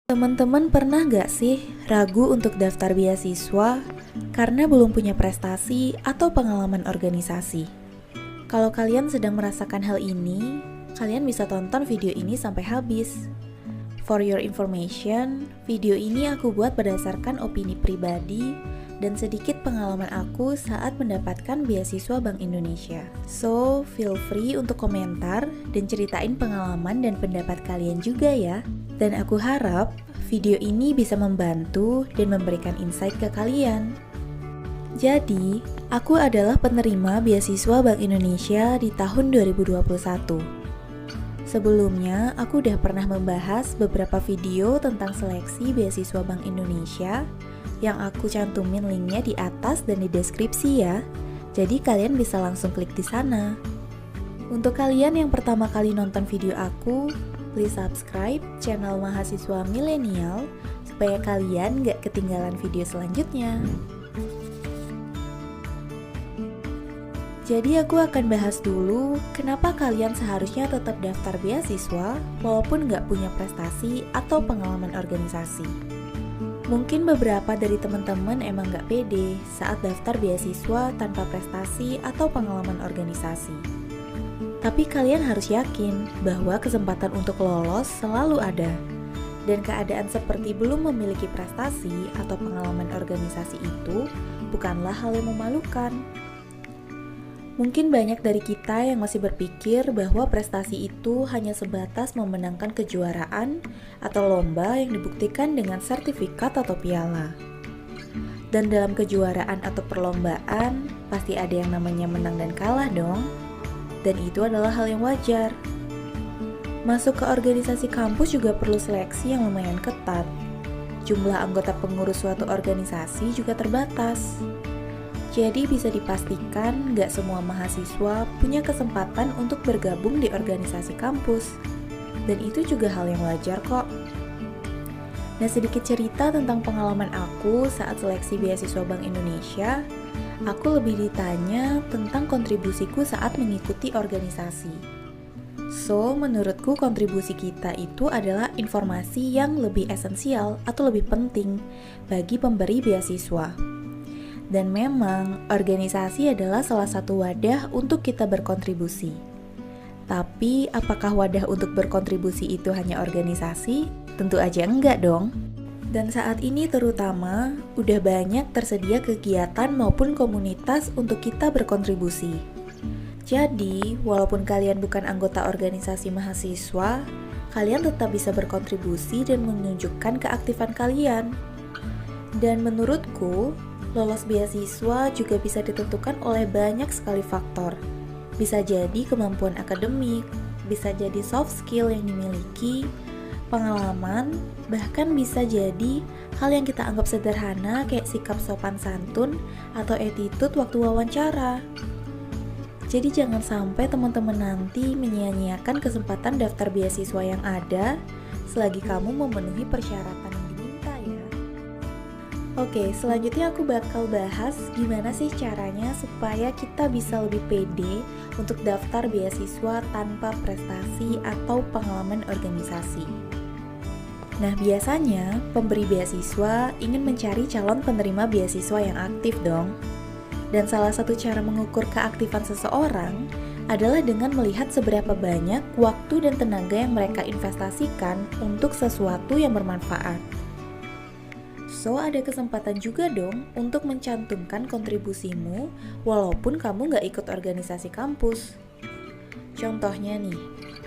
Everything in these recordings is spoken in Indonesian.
Teman-teman pernah gak sih ragu untuk daftar beasiswa karena belum punya prestasi atau pengalaman organisasi? Kalau kalian sedang merasakan hal ini, kalian bisa tonton video ini sampai habis. For your information, video ini aku buat berdasarkan opini pribadi dan sedikit pengalaman aku saat mendapatkan beasiswa Bank Indonesia. So, feel free untuk komentar dan ceritain pengalaman dan pendapat kalian juga ya. Dan aku harap video ini bisa membantu dan memberikan insight ke kalian. Jadi, aku adalah penerima beasiswa Bank Indonesia di tahun 2021. Sebelumnya, aku udah pernah membahas beberapa video tentang seleksi beasiswa Bank Indonesia yang aku cantumin linknya di atas dan di deskripsi ya. Jadi kalian bisa langsung klik di sana. Untuk kalian yang pertama kali nonton video aku, please subscribe channel Mahasiswa Milenial supaya kalian gak ketinggalan video selanjutnya. Jadi aku akan bahas dulu kenapa kalian seharusnya tetap daftar beasiswa walaupun gak punya prestasi atau pengalaman organisasi. Mungkin beberapa dari teman-teman emang gak pede saat daftar beasiswa tanpa prestasi atau pengalaman organisasi. Tapi kalian harus yakin bahwa kesempatan untuk lolos selalu ada. Dan keadaan seperti belum memiliki prestasi atau pengalaman organisasi itu bukanlah hal yang memalukan. Mungkin banyak dari kita yang masih berpikir bahwa prestasi itu hanya sebatas memenangkan kejuaraan atau lomba yang dibuktikan dengan sertifikat atau piala. Dan dalam kejuaraan atau perlombaan, pasti ada yang namanya menang dan kalah dong. Dan itu adalah hal yang wajar. Masuk ke organisasi kampus juga perlu seleksi yang lumayan ketat. Jumlah anggota pengurus suatu organisasi juga terbatas. Jadi bisa dipastikan gak semua mahasiswa punya kesempatan untuk bergabung di organisasi kampus. Dan itu juga hal yang wajar kok. Nah, sedikit cerita tentang pengalaman aku saat seleksi beasiswa Bank Indonesia. Aku lebih ditanya tentang kontribusiku saat mengikuti organisasi. So, menurutku kontribusi kita itu adalah informasi yang lebih esensial atau lebih penting bagi pemberi beasiswa. Dan memang, organisasi adalah salah satu wadah untuk kita berkontribusi. Tapi, apakah wadah untuk berkontribusi itu hanya organisasi? Tentu aja enggak dong. Dan saat ini terutama, udah banyak tersedia kegiatan maupun komunitas untuk kita berkontribusi. Jadi, walaupun kalian bukan anggota organisasi mahasiswa, kalian tetap bisa berkontribusi dan menunjukkan keaktifan kalian. Dan menurutku, lolos beasiswa juga bisa ditentukan oleh banyak sekali faktor. Bisa jadi kemampuan akademik, bisa jadi soft skill yang dimiliki, pengalaman, bahkan bisa jadi hal yang kita anggap sederhana kayak sikap sopan santun atau attitude waktu wawancara. Jadi jangan sampai teman-teman nanti menyia-nyiakan kesempatan daftar beasiswa yang ada selagi kamu memenuhi persyaratan yang diminta ya. Oke, selanjutnya aku bakal bahas gimana sih caranya supaya kita bisa lebih pede untuk daftar beasiswa tanpa prestasi atau pengalaman organisasi. Nah, biasanya pemberi beasiswa ingin mencari calon penerima beasiswa yang aktif dong. Dan salah satu cara mengukur keaktifan seseorang adalah dengan melihat seberapa banyak waktu dan tenaga yang mereka investasikan untuk sesuatu yang bermanfaat. So, ada kesempatan juga dong untuk mencantumkan kontribusimu walaupun kamu nggak ikut organisasi kampus. Contohnya nih,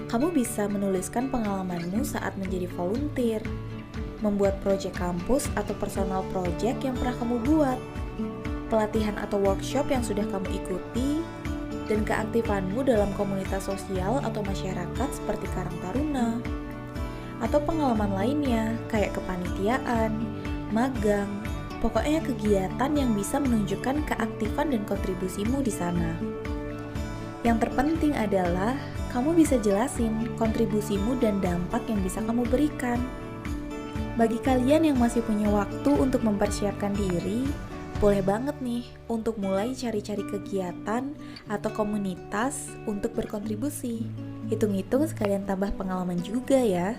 kamu bisa menuliskan pengalamanmu saat menjadi volunteer, membuat proyek kampus atau personal project yang pernah kamu buat, pelatihan atau workshop yang sudah kamu ikuti, dan keaktifanmu dalam komunitas sosial atau masyarakat seperti Karang Taruna, atau pengalaman lainnya kayak kepanitiaan, magang, pokoknya kegiatan yang bisa menunjukkan keaktifan dan kontribusimu di sana. Yang terpenting adalah kamu bisa jelasin kontribusimu dan dampak yang bisa kamu berikan. Bagi kalian yang masih punya waktu untuk mempersiapkan diri, boleh banget nih untuk mulai cari-cari kegiatan atau komunitas untuk berkontribusi. Hitung-hitung sekalian tambah pengalaman juga ya.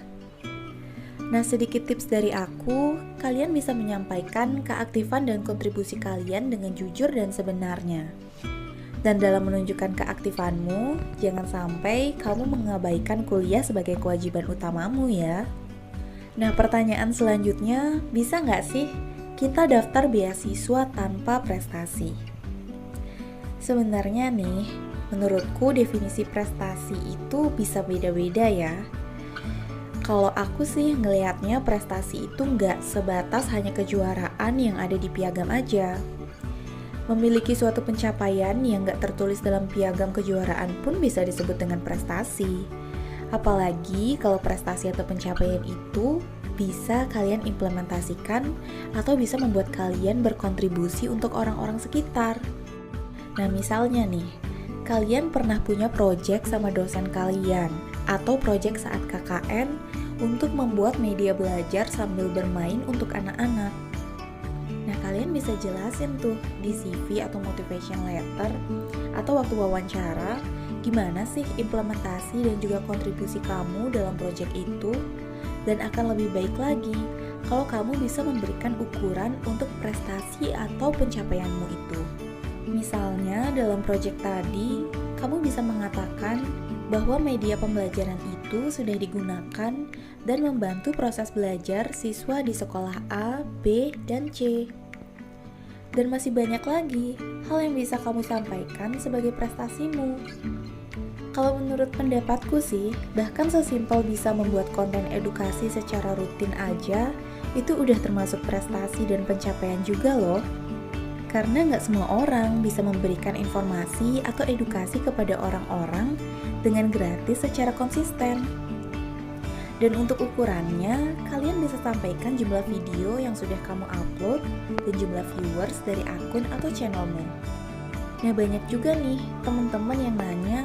Nah, sedikit tips dari aku, kalian bisa menyampaikan keaktifan dan kontribusi kalian dengan jujur dan sebenarnya. Dan dalam menunjukkan keaktifanmu, jangan sampai kamu mengabaikan kuliah sebagai kewajiban utamamu ya. Nah, pertanyaan selanjutnya, bisa nggak sih kita daftar beasiswa tanpa prestasi? Sebenarnya nih, menurutku definisi prestasi itu bisa beda-beda ya. Kalau aku sih ngelihatnya prestasi itu nggak sebatas hanya kejuaraan yang ada di piagam aja. Memiliki suatu pencapaian yang nggak tertulis dalam piagam kejuaraan pun bisa disebut dengan prestasi. Apalagi kalau prestasi atau pencapaian itu bisa kalian implementasikan atau bisa membuat kalian berkontribusi untuk orang-orang sekitar. Nah, misalnya nih, kalian pernah punya project sama dosen kalian atau project saat KKN untuk membuat media belajar sambil bermain untuk anak-anak. Nah, kalian bisa jelasin tuh di CV atau motivation letter atau waktu wawancara gimana sih implementasi dan juga kontribusi kamu dalam project itu, dan akan lebih baik lagi kalau kamu bisa memberikan ukuran untuk prestasi atau pencapaianmu itu. Misalnya dalam project tadi, kamu bisa mengatakan bahwa media pembelajaran itu sudah digunakan dan membantu proses belajar siswa di sekolah A, B, dan C. Dan masih banyak lagi hal yang bisa kamu sampaikan sebagai prestasimu. Kalau menurut pendapatku sih, bahkan sesimpel bisa membuat konten edukasi secara rutin aja, itu udah termasuk prestasi dan pencapaian juga loh. Karena nggak semua orang bisa memberikan informasi atau edukasi kepada orang-orang dengan gratis secara konsisten. Dan untuk ukurannya, kalian bisa sampaikan jumlah video yang sudah kamu upload dan jumlah viewers dari akun atau channelmu. Nah, banyak juga nih teman-teman yang nanya,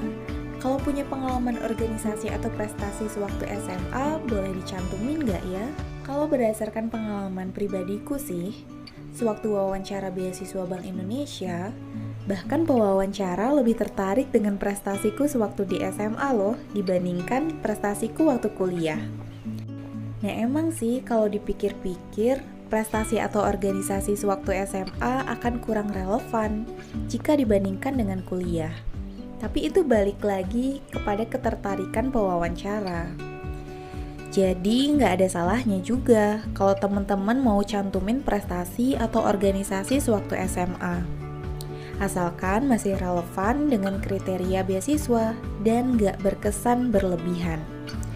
kalau punya pengalaman organisasi atau prestasi sewaktu SMA, boleh dicantumin nggak ya? Kalau berdasarkan pengalaman pribadiku sih, sewaktu wawancara beasiswa Bank Indonesia, bahkan pewawancara lebih tertarik dengan prestasiku sewaktu di SMA loh, dibandingkan prestasiku waktu kuliah. Nah, emang sih kalau dipikir-pikir, prestasi atau organisasi sewaktu SMA akan kurang relevan jika dibandingkan dengan kuliah. Tapi itu balik lagi kepada ketertarikan pewawancara. Jadi nggak ada salahnya juga kalau teman-teman mau cantumin prestasi atau organisasi sewaktu SMA. Asalkan masih relevan dengan kriteria beasiswa dan nggak berkesan berlebihan.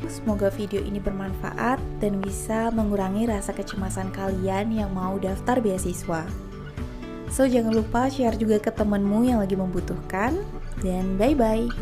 Semoga video ini bermanfaat dan bisa mengurangi rasa kecemasan kalian yang mau daftar beasiswa. So, jangan lupa share juga ke temenmu yang lagi membutuhkan. Dan bye-bye.